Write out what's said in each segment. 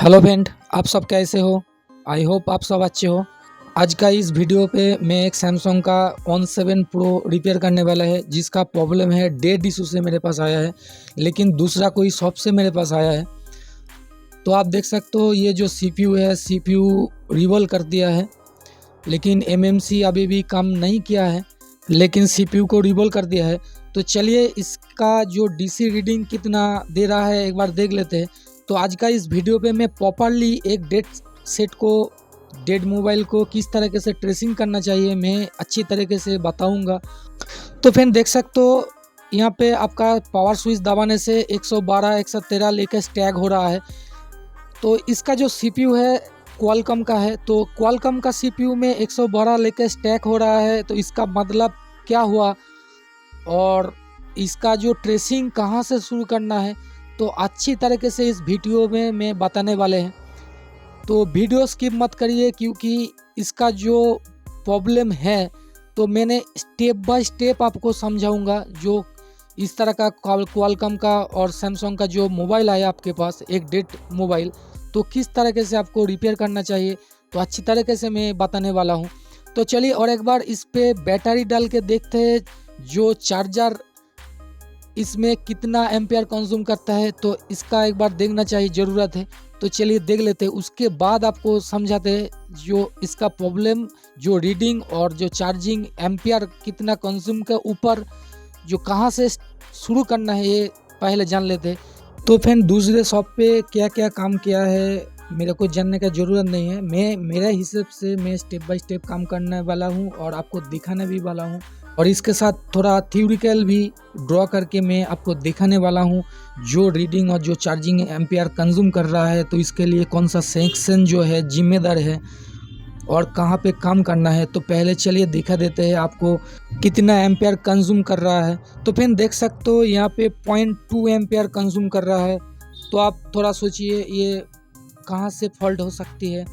Hello friend, आप सब कैसे हो। आई होप आप सब अच्छे हो। आज का इस वीडियो पे मैं एक सैमसंग का On7 प्रो रिपेयर करने वाला है, जिसका प्रॉब्लम है डेड इशू से मेरे पास आया है, लेकिन दूसरा कोई शॉप से मेरे पास आया है। तो आप देख सकते हो ये जो CPU है, CPU रिवॉल्व कर दिया है, लेकिन MMC अभी भी काम नहीं किया है, लेकिन CPU को रिवॉल्व कर दिया है। तो चलिए इसका जो DC रीडिंग कितना दे रहा है एक बार देख लेते हैं। तो आज का इस वीडियो पे मैं प्रॉपरली एक डेड मोबाइल को किस तरीके से ट्रेसिंग करना चाहिए मैं अच्छी तरीके से बताऊंगा। तो फिर देख सकते हो यहाँ पे आपका पावर स्विच दबाने से 112 113 लेकर स्टैग हो रहा है। तो इसका जो CPU है क्वालकॉम का है, तो क्वालकॉम का CPU में 112 लेकर स्टैक हो रहा है। तो इसका मतलब क्या हुआ और इसका जो ट्रेसिंग कहाँ से शुरू करना है, तो अच्छी तरीके से इस वीडियो में मैं बताने वाले हैं। तो वीडियो स्किप मत करिए, क्योंकि इसका जो प्रॉब्लम है तो मैंने स्टेप बाय स्टेप आपको समझाऊंगा। जो इस तरह का क्वालकॉम का और सैमसंग का जो मोबाइल आया आपके पास, एक डेड मोबाइल, तो किस तरीके से आपको रिपेयर करना चाहिए, तो अच्छी तरीके से मैं बताने वाला हूं। तो चलिए और एक बार इस पे बैटरी डाल के देखते हैं, जो चार्जर इसमें कितना एम्पियर कंज्यूम करता है, तो इसका एक बार देखना चाहिए, ज़रूरत है। तो चलिए देख लेते हैं, उसके बाद आपको समझाते हैं जो इसका प्रॉब्लम, जो रीडिंग और जो चार्जिंग एम्पियर कितना कंज्यूम के ऊपर जो कहाँ से शुरू करना है ये पहले जान लेते हैं। तो फिर दूसरे शॉप पे क्या क्या काम किया है मेरे को जानने का ज़रूरत नहीं है। मैं मेरे हिसाब से मैं स्टेप बाय स्टेप काम करने वाला हूँ और आपको दिखाने भी वाला हूँ, और इसके साथ थोड़ा थ्योरिटिकल भी ड्रॉ करके मैं आपको दिखाने वाला हूँ जो रीडिंग और जो चार्जिंग एम्पियर कंज्यूम कर रहा है, तो इसके लिए कौन सा सेक्शन जो है जिम्मेदार है और कहाँ पे काम करना है। तो पहले चलिए दिखा देते हैं आपको कितना एम्पियर कंज्यूम कर रहा है। तो फिर देख सकते हो यहाँ पे 0.2 एम्पियर कंज्यूम कर रहा है। तो आप थोड़ा सोचिए ये कहाँ से फॉल्ट हो सकती है।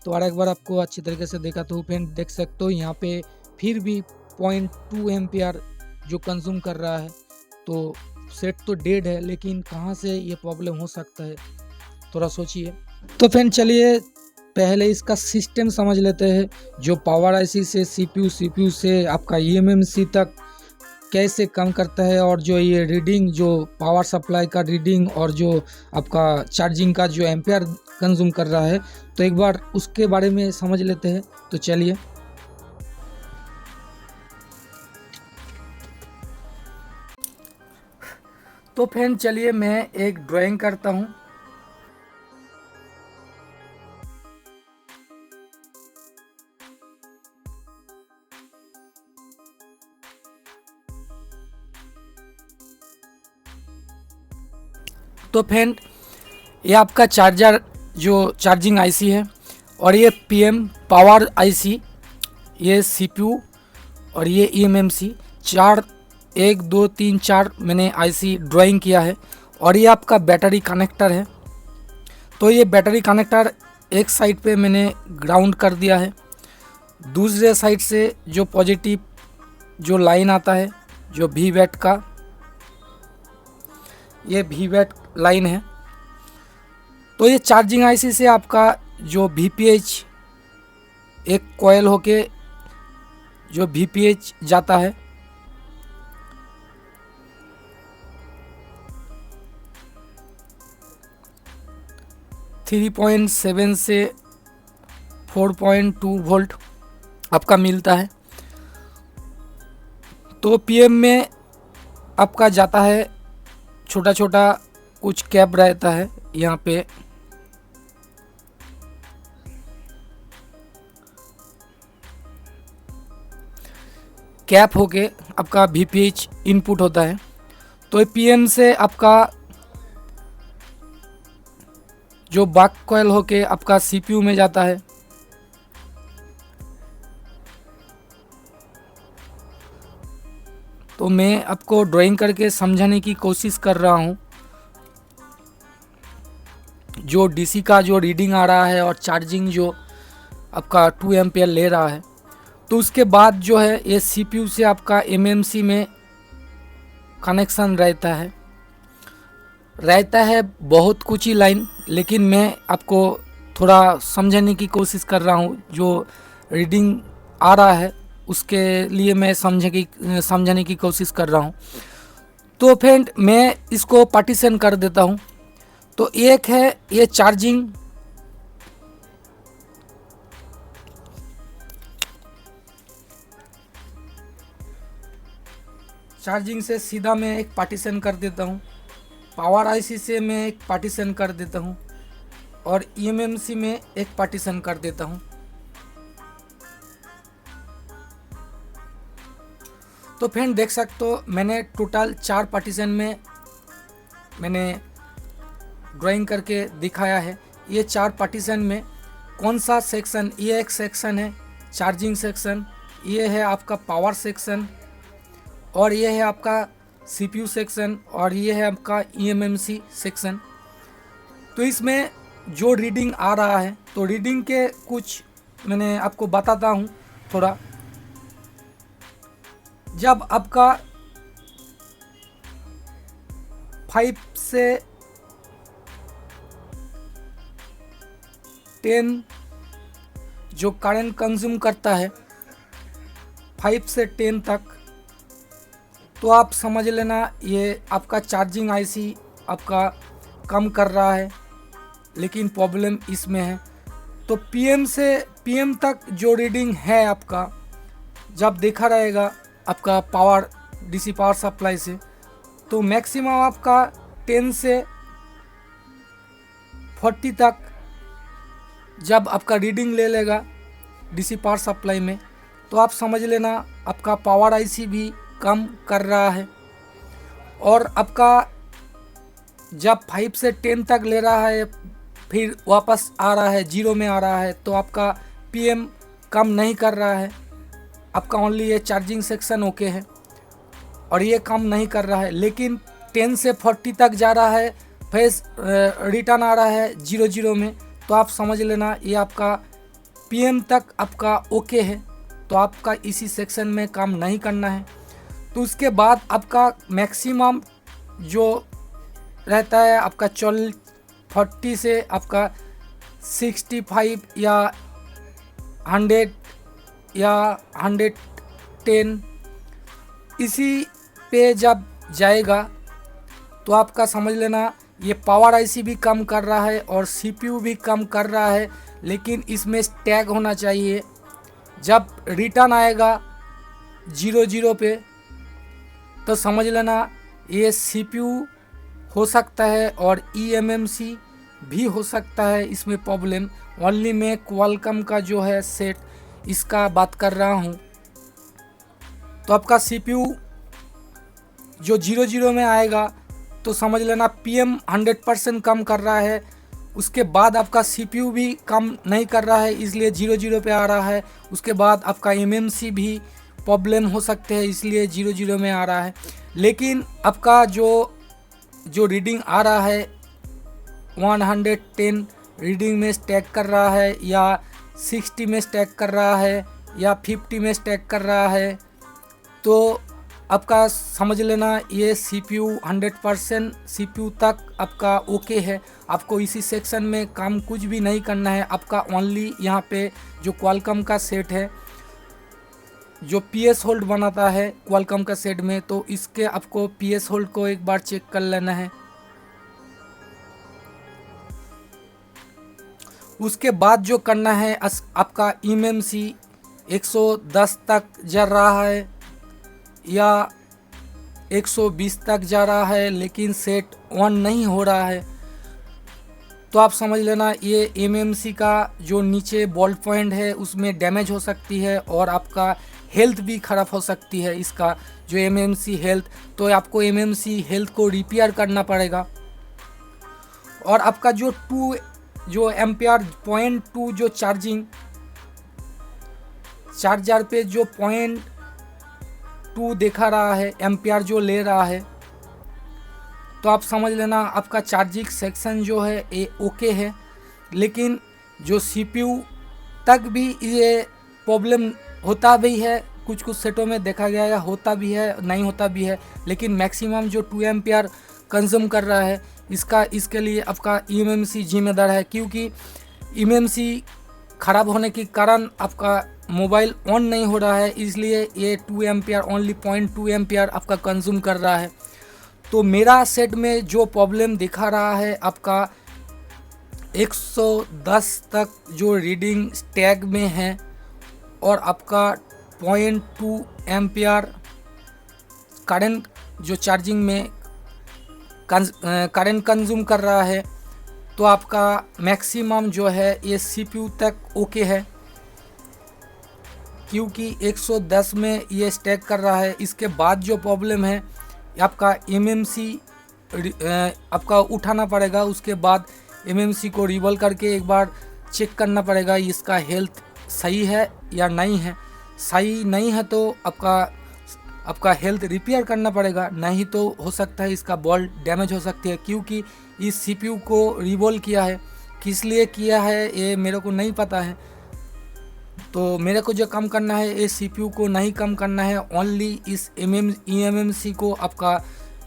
तो और एक बार आपको अच्छी तरीके से देखा तो फिर देख सकते हो यहाँ पे फिर भी 0.2 एम्पियर जो कंज्यूम कर रहा है। तो सेट तो डेड है, लेकिन कहाँ से ये प्रॉब्लम हो सकता है, थोड़ा सोचिए। तो फिर चलिए पहले इसका सिस्टम समझ लेते हैं, जो पावर IC से CPU से आपका eMMC तक कैसे काम करता है, और जो ये रीडिंग, जो पावर सप्लाई का रीडिंग और जो आपका चार्जिंग का जो एम्पियर कंज्यूम कर रहा है, तो एक बार उसके बारे में समझ लेते हैं। तो चलिए तो फ्रेंड चलिए मैं एक ड्राइंग करता हूँ। तो फ्रेंड ये आपका चार्जर जो चार्जिंग IC है, और ये PM पावर IC, ये CPU और ये eMMC 4 1 2 3 4 मैंने IC ड्राइंग किया है। और ये आपका बैटरी कनेक्टर है। तो ये बैटरी कनेक्टर एक साइड पे मैंने ग्राउंड कर दिया है। दूसरे साइड से जो पॉजिटिव जो लाइन आता है, जो VVAT का, ये VVAT लाइन है। तो ये चार्जिंग IC से आपका जो VPH एक कॉयल होके जो VPH जाता है, थ्री 3.7 से 4.2 वोल्ट आपका मिलता है। तो PM में आपका जाता है, छोटा छोटा कुछ कैप रहता है यहाँ पे, कैप होके आपका VPH इनपुट होता है। तो PM से आपका जो बक कॉयल होके आपका CPU में जाता है। तो मैं आपको ड्राइंग करके समझाने की कोशिश कर रहा हूँ। जो DC का जो रीडिंग आ रहा है और चार्जिंग जो आपका 2 एम्पियर ले रहा है, तो उसके बाद जो है ये CPU से आपका MMC में कनेक्शन रहता है। रहता है बहुत कुछ ही लाइन, लेकिन मैं आपको थोड़ा समझाने की कोशिश कर रहा हूँ। जो रीडिंग आ रहा है उसके लिए मैं समझाने की कोशिश कर रहा हूँ। तो फ्रेंड मैं इसको पार्टीशन कर देता हूँ। तो एक है ये चार्जिंग, चार्जिंग से सीधा मैं एक पार्टीशन कर देता हूँ। पावर आईसी से मैं एक पार्टीशन कर देता हूँ और ईएमएमसी में एक पार्टीशन कर देता हूँ। तो फ्रेंड देख सकते हो मैंने टोटल 4 पार्टीशन में मैंने ड्राइंग करके दिखाया है। ये 4 पार्टीशन में कौन सा सेक्शन, ये एक सेक्शन है चार्जिंग सेक्शन, ये है आपका पावर सेक्शन, और ये है आपका सीपीयू सेक्शन, और ये है आपका ईएमएमसी सेक्शन। तो इसमें जो रीडिंग आ रहा है, तो रीडिंग के कुछ मैंने आपको बताता हूँ थोड़ा। जब आपका 5 से 10 जो करंट कंज्यूम करता है 5 से 10 तक, तो आप समझ लेना ये आपका चार्जिंग आईसी आपका कम कर रहा है, लेकिन प्रॉब्लम इसमें है। तो पीएम से पीएम तक जो रीडिंग है आपका, जब देखा रहेगा आपका पावर डीसी पावर सप्लाई से, तो मैक्सिमम आपका 10 से 40 तक जब आपका रीडिंग ले लेगा डीसी पावर सप्लाई में, तो आप समझ लेना आपका पावर आईसी भी कम कर रहा है। और आपका जब 5 से 10 तक ले रहा है फिर वापस आ रहा है, जीरो में आ रहा है, तो आपका पीएम कम नहीं कर रहा है। आपका ओनली ये चार्जिंग सेक्शन ओके है और ये कम नहीं कर रहा है। लेकिन 10 से 40 तक जा रहा है, फिर रिटर्न आ रहा है 00 में, तो आप समझ लेना ये आपका पीएम तक आपका ओके है। तो आपका इसी सेक्शन में काम नहीं करना है। तो उसके बाद आपका मैक्सिमम जो रहता है आपका 40 से आपका 65 या 100 या 110, इसी पे जब जाएगा तो आपका समझ लेना ये पावर आईसी भी कम कर रहा है और सीपीयू भी कम कर रहा है। लेकिन इसमें टैग होना चाहिए। जब रिटर्न आएगा 00 पे, तो समझ लेना ये सीपीयू हो सकता है और ईएमएमसी भी हो सकता है इसमें प्रॉब्लम। ओनली मैं क्वालकॉम का जो है सेट इसका बात कर रहा हूँ। तो आपका सीपीयू जो 00 में आएगा तो समझ लेना पीएम 100% कम कर रहा है। उसके बाद आपका सीपीयू भी कम नहीं कर रहा है, इसलिए 00 पे आ रहा है। उसके बाद आपका एमएमसी भी प्रॉब्लम हो सकते हैं, इसलिए 00 में आ रहा है। लेकिन आपका जो रीडिंग आ रहा है 110 रीडिंग में स्टैक कर रहा है, या 60 में स्टैक कर रहा है, या 50 में स्टैक कर रहा है, तो आपका समझ लेना ये सीपीयू 100% सीपीयू तक आपका ओके है। आपको इसी सेक्शन में काम कुछ भी नहीं करना है। आपका ओनली यहाँ पे जो क्वालकॉम का सेट है, जो पीएस होल्ड बनाता है क्वालकॉम का सेट में, तो इसके आपको पीएस होल्ड को एक बार चेक कर लेना है। उसके बाद जो करना है आपका ईएमएमसी 110 तक जा रहा है या 120 तक जा रहा है, लेकिन सेट ऑन नहीं हो रहा है, तो आप समझ लेना ये एमएमसी का जो नीचे बॉल पॉइंट है उसमें डैमेज हो सकती है और आपका हेल्थ भी ख़राब हो सकती है। इसका जो एमएमसी हेल्थ, तो आपको एमएमसी हेल्थ को रिपेयर करना पड़ेगा। और आपका जो एम्पियर 0.2 जो चार्जर पे जो 0.2 दिखा रहा है एम्पियर जो ले रहा है, तो आप समझ लेना आपका चार्जिंग सेक्शन जो है ये ओके है। लेकिन जो सीपीयू तक भी ये प्रॉब्लम होता भी है, कुछ सेटों में देखा गया है, होता भी है नहीं होता भी है। लेकिन मैक्सिमम जो 2 एम्पियर कंज्यूम कर रहा है इसके लिए आपका eMMC जिम्मेदार है, क्योंकि eMMC ख़राब होने के कारण आपका मोबाइल ऑन नहीं हो रहा है, इसलिए ये 2 एम्पियर ओनली 0.2 एम्पियर आपका कंज्यूम कर रहा है। तो मेरा सेट में जो प्रॉब्लम दिखा रहा है आपका 110 तक जो रीडिंग टैग में है और आपका 0.2 एम्पियर करंट जो चार्जिंग में करंट कंज्यूम कर रहा है, तो आपका मैक्सिमम जो है ये CPU तक ओके है, क्योंकि 110 में ये स्टैक कर रहा है। इसके बाद जो प्रॉब्लम है आपका eMMC आपका उठाना पड़ेगा, उसके बाद eMMC को रिवॉल्व करके एक बार चेक करना पड़ेगा इसका हेल्थ सही है या नहीं है। सही नहीं है तो आपका हेल्थ रिपेयर करना पड़ेगा, नहीं तो हो सकता है इसका बॉल डैमेज हो सकती है, क्योंकि इस CPU को रिवॉल्व किया है, किस लिए किया है ये मेरे को नहीं पता है। तो मेरे को जो कम करना है ये CPU को नहीं कम करना है, ओनली इस eMMC को आपका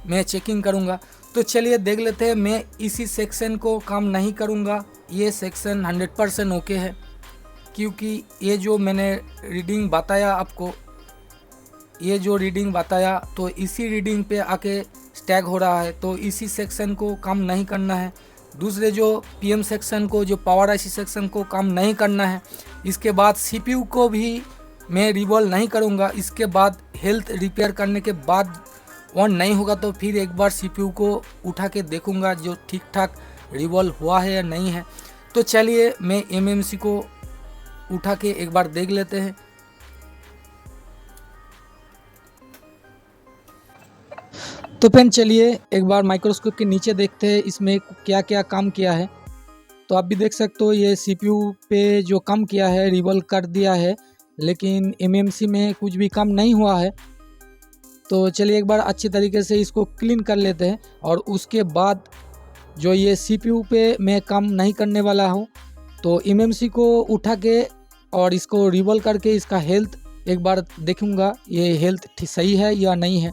मैं चेकिंग करूँगा। तो चलिए देख लेते हैं। मैं इसी सेक्शन को काम नहीं करूँगा, ये सेक्शन 100% ओके है, क्योंकि ये जो मैंने रीडिंग बताया आपको, ये जो रीडिंग बताया तो इसी रीडिंग पे आके स्टैग हो रहा है, तो इसी सेक्शन को काम नहीं करना है। दूसरे जो PM सेक्शन को, जो पावर IC सेक्शन को काम नहीं करना है। इसके बाद CPU को भी मैं रिवॉल्व नहीं करूँगा। इसके बाद हेल्थ रिपेयर करने के बाद ऑन नहीं होगा तो फिर एक बार CPU को उठा के देखूँगा जो ठीक ठाक रिवॉल्व हुआ है या नहीं है। तो चलिए मैं eMMC को उठा के एक बार देख लेते हैं। तो फ्रेंड चलिए एक बार माइक्रोस्कोप के नीचे देखते हैं इसमें क्या क्या काम किया है। तो आप भी देख सकते हो ये CPU पे जो काम किया है रिवॉल्व कर दिया है, लेकिन eMMC में कुछ भी काम नहीं हुआ है। तो चलिए एक बार अच्छी तरीके से इसको क्लीन कर लेते हैं, और उसके बाद जो ये CPU पे मैं काम नहीं करने वाला हूँ, तो eMMC को उठा के और इसको रिवॉल्व करके इसका हेल्थ एक बार देखूँगा ये हेल्थ सही है या नहीं है।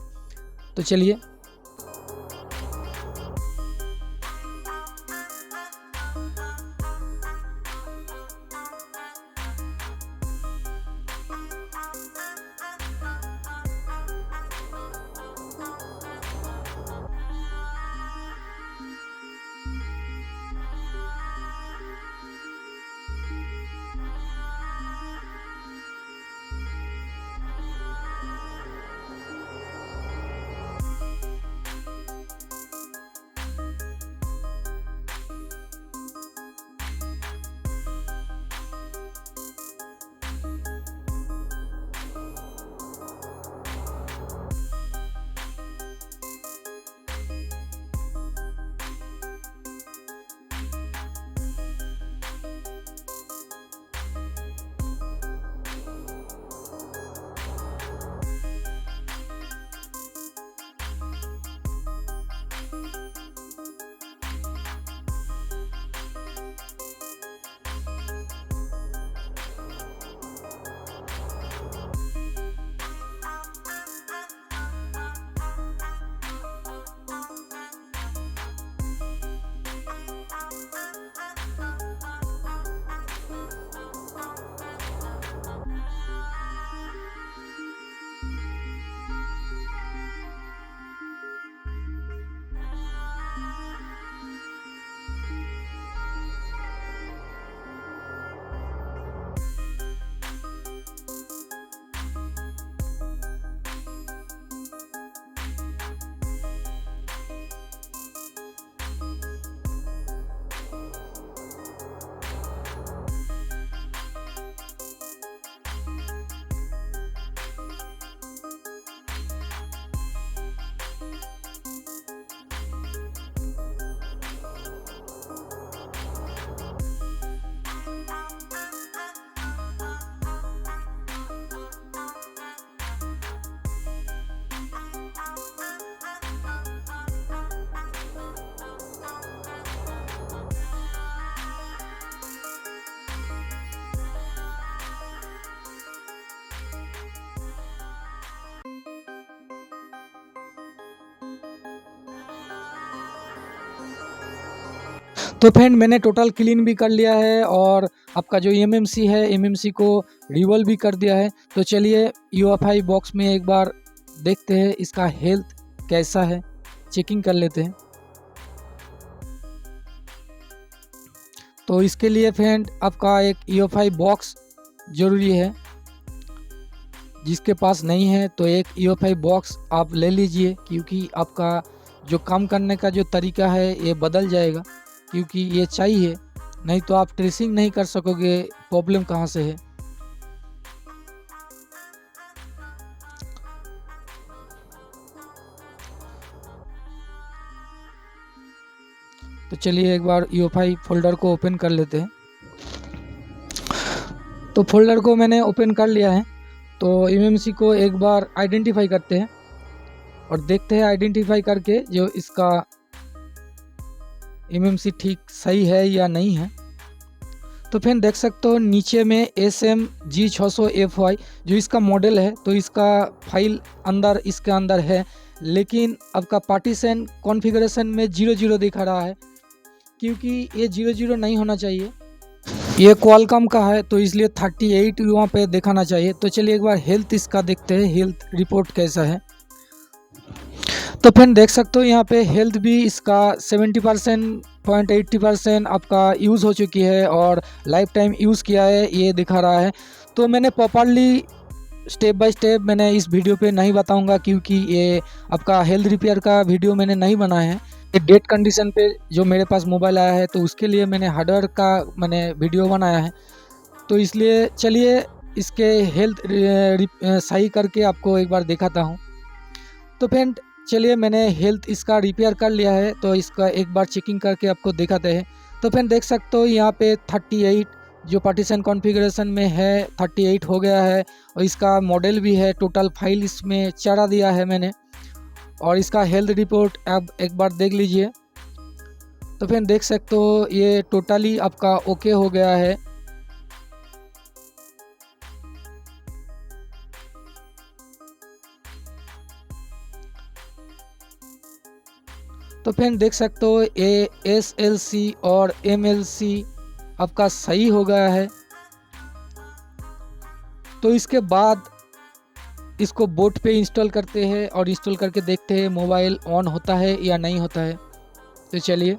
तो चलिए तो फ्रेंड मैंने टोटल क्लीन भी कर लिया है और आपका जो एमएमसी है एमएमसी को रिवॉल्व भी कर दिया है। तो चलिए यूएफआई बॉक्स में एक बार देखते हैं इसका हेल्थ कैसा है, चेकिंग कर लेते हैं। तो इसके लिए फ्रेंड आपका एक यूएफआई बॉक्स ज़रूरी है, जिसके पास नहीं है तो एक यूएफआई बॉक्स आप ले लीजिए, क्योंकि आपका जो काम करने का जो तरीका है ये बदल जाएगा, क्योंकि ये चाहिए, नहीं तो आप ट्रेसिंग नहीं कर सकोगे प्रॉब्लम कहाँ से है। तो चलिए एक बार यूएफआई फोल्डर को ओपन कर लेते हैं। तो फोल्डर को मैंने ओपन कर लिया है। तो एमएमसी को एक बार आइडेंटिफाई करते हैं और देखते हैं आइडेंटिफाई करके जो इसका एमएमसी ठीक सही है या नहीं है। तो फिर देख सकते हो नीचे में SMG600FY जो इसका मॉडल है, तो इसका फाइल अंदर इसके अंदर है, लेकिन आपका पार्टीशन कॉन्फ़िगरेशन में 00 दिखा रहा है, क्योंकि ये 00 नहीं होना चाहिए। ये क्वालकॉम का है तो इसलिए 38 वहाँ पे दिखाना चाहिए। तो चलिए एक बार हेल्थ इसका देखते हैं, हेल्थ रिपोर्ट कैसा है। तो फिर देख सकते हो यहाँ पे हेल्थ भी इसका 70.80% आपका यूज़ हो चुकी है और लाइफ टाइम यूज़ किया है ये दिखा रहा है। तो मैंने प्रॉपरली स्टेप बाय स्टेप मैंने इस वीडियो पे नहीं बताऊंगा, क्योंकि ये आपका हेल्थ रिपेयर का वीडियो मैंने नहीं बनाया है। ये डेट कंडीशन पे जो मेरे पास मोबाइल आया है तो उसके लिए मैंने हार्डवेयर का मैंने वीडियो बनाया है। तो इसलिए चलिए इसके हेल्थ सही करके आपको एक बार दिखाता हूँ। तो फ्रेंड चलिए मैंने हेल्थ इसका रिपेयर कर लिया है, तो इसका एक बार चेकिंग करके आपको दिखाते हैं। तो फ्रेंड देख सकते हो यहाँ पे 38 जो पार्टीशन कॉन्फ़िगरेशन में है 38 हो गया है, और इसका मॉडल भी है, टोटल फाइल इसमें चढ़ा दिया है मैंने, और इसका हेल्थ रिपोर्ट आप एक बार देख लीजिए। तो फ्रेंड देख सकते हो ये टोटली आपका ओके हो गया है। तो फ्रेंड देख सकते हो ये SLC और MLC आपका सही हो गया है। तो इसके बाद इसको बोट पे इंस्टॉल करते हैं और इंस्टॉल करके देखते हैं मोबाइल ऑन होता है या नहीं होता है। तो चलिए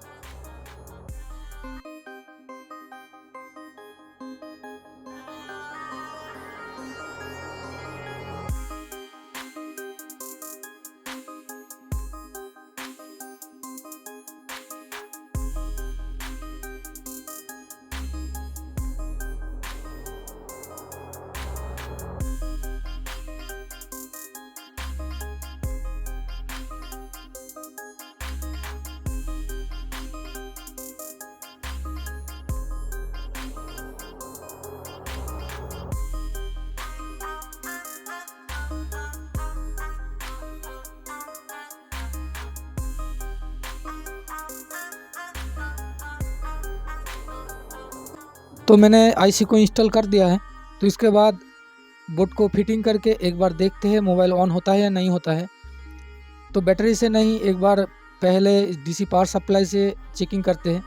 तो मैंने आईसी को इंस्टॉल कर दिया है। तो इसके बाद बोट को फिटिंग करके एक बार देखते हैं मोबाइल ऑन होता है या नहीं होता है। तो बैटरी से नहीं, एक बार पहले डीसी पावर सप्लाई से चेकिंग करते हैं।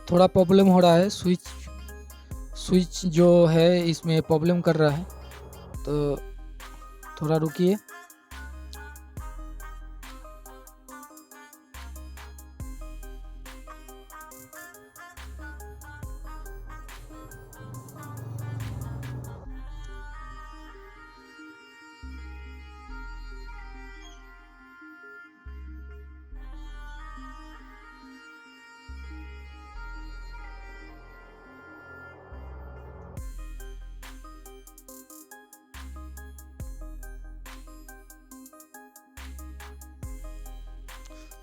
थोड़ा प्रॉब्लम हो रहा है, स्विच जो है इसमें प्रॉब्लम कर रहा है, तो थोड़ा रुकिए।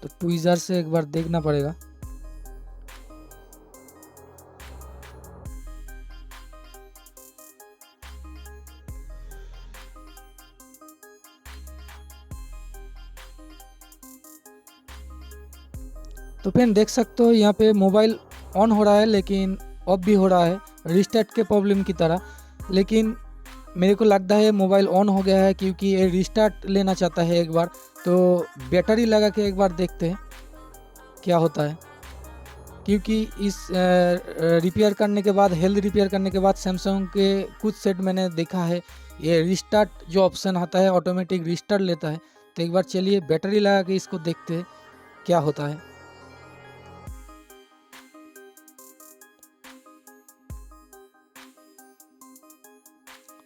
तो ट्विज़र से एक बार देखना पड़ेगा। तो फ्रेंड देख सकते हो यहाँ पे मोबाइल ऑन हो रहा है लेकिन ऑफ भी हो रहा है रिस्टार्ट के प्रॉब्लम की तरह। लेकिन मेरे को लगता है मोबाइल ऑन हो गया है क्योंकि ये रिस्टार्ट लेना चाहता है एक बार। तो बैटरी लगा के एक बार देखते हैं क्या होता है, क्योंकि इस रिपेयर करने के बाद, हेल्थ रिपेयर करने के बाद सैमसंग के कुछ सेट मैंने देखा है ये रिस्टार्ट जो ऑप्शन आता है ऑटोमेटिक रिस्टार्ट लेता है। तो एक बार चलिए बैटरी लगा के इसको देखते हैं क्या होता है।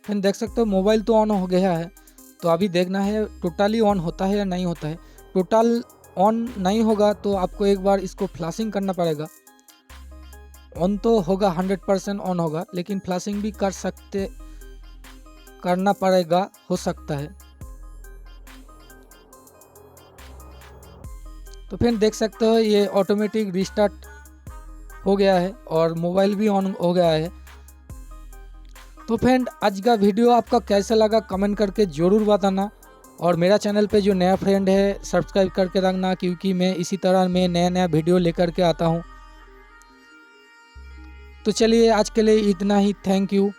फ्रेंड देख सकते हो मोबाइल तो ऑन हो गया है। तो अभी देखना है टोटली ऑन होता है या नहीं होता है। टोटल ऑन नहीं होगा तो आपको एक बार इसको फ्लैशिंग करना पड़ेगा। ऑन तो होगा 100% ऑन होगा, लेकिन फ्लैशिंग भी करना पड़ेगा, हो सकता है। तो फिर देख सकते हो ये ऑटोमेटिक रिस्टार्ट हो गया है और मोबाइल भी ऑन हो गया है। तो फ्रेंड आज का वीडियो आपका कैसा लगा कमेंट करके ज़रूर बताना, और मेरा चैनल पे जो नया फ्रेंड है सब्सक्राइब करके रखना, क्योंकि मैं इसी तरह में नया वीडियो लेकर के आता हूँ। तो चलिए आज के लिए इतना ही, थैंक यू।